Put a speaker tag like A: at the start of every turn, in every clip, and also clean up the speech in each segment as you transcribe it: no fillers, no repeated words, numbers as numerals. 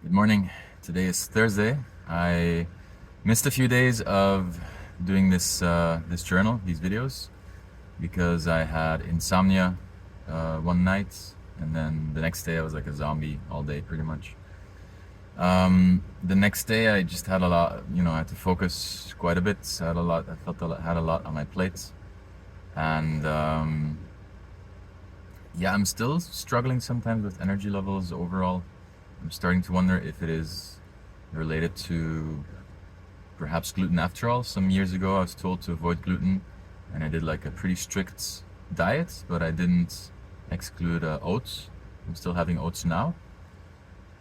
A: Good morning. Today is Thursday. I missed a few days of doing this journal, these videos, because I had insomnia one night, and then the next day I was like a zombie all day, pretty much. The next day I just had a lot, I had to focus quite a bit. I had a lot. I felt had a lot on my plate, and yeah, I'm still struggling sometimes with energy levels overall. I'm starting to wonder if it is related to perhaps gluten after all. Some years ago I was told to avoid gluten, and I did like a pretty strict diet, but I didn't exclude oats. I'm still having oats now,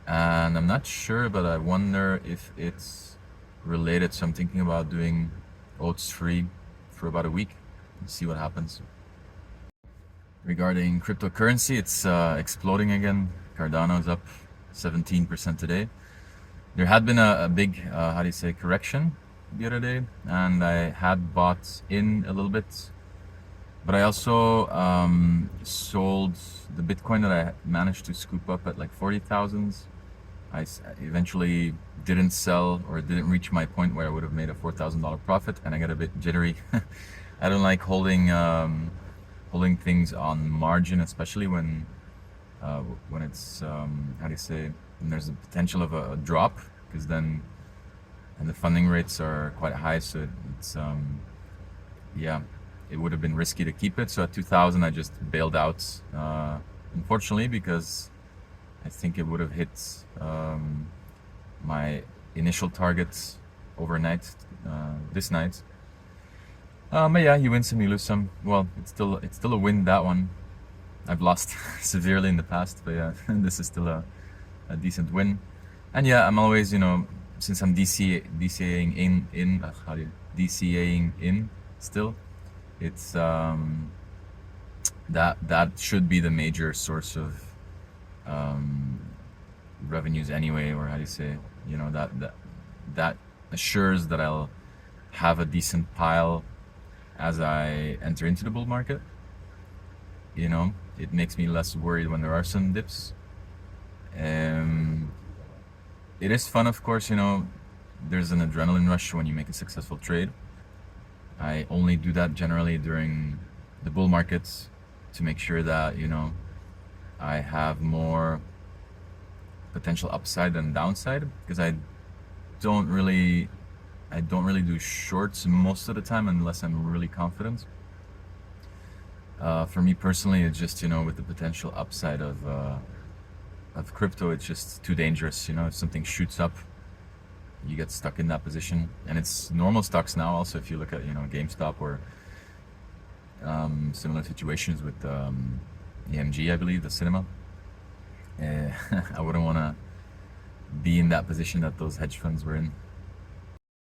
A: and I'm not sure, but I wonder if it's related. So I'm thinking about doing oats free for about a week and see what happens. Regarding cryptocurrency, it's exploding again. Cardano is up 17% today. There had been a big, how do you say, correction the other day, and I had bought in a little bit, but I also sold the Bitcoin that I managed to scoop up at like 40,000. I eventually didn't sell, or didn't reach my point where I would have made a $4,000 profit, and I got a bit jittery. I don't like holding things on margin, especially when it's how do you say, when there's a potential of a drop, because then, and the funding rates are quite high, so it's yeah, it would have been risky to keep it. So at 2000 I just bailed out, unfortunately, because I think it would have hit my initial targets overnight, this night. But yeah, you win some, you lose some. Well, it's still a win, that one. I've lost severely in the past, but yeah, this is still a decent win. And yeah, I'm always, since I'm DCAing in how do you, DCAing in still, it's that should be the major source of revenues anyway, or how do you say, that assures that I'll have a decent pile as I enter into the bull market. It makes me less worried when there are some dips. It is fun, of course, there's an adrenaline rush when you make a successful trade. I only do that generally during the bull markets to make sure that, I have more potential upside than downside, because I don't really do shorts most of the time unless I'm really confident. For me personally, it's just, with the potential upside of crypto, it's just too dangerous. If something shoots up, you get stuck in that position. And it's normal stocks now also, if you look at, GameStop, or similar situations with AMG, I believe, the cinema. I wouldn't want to be in that position that those hedge funds were in.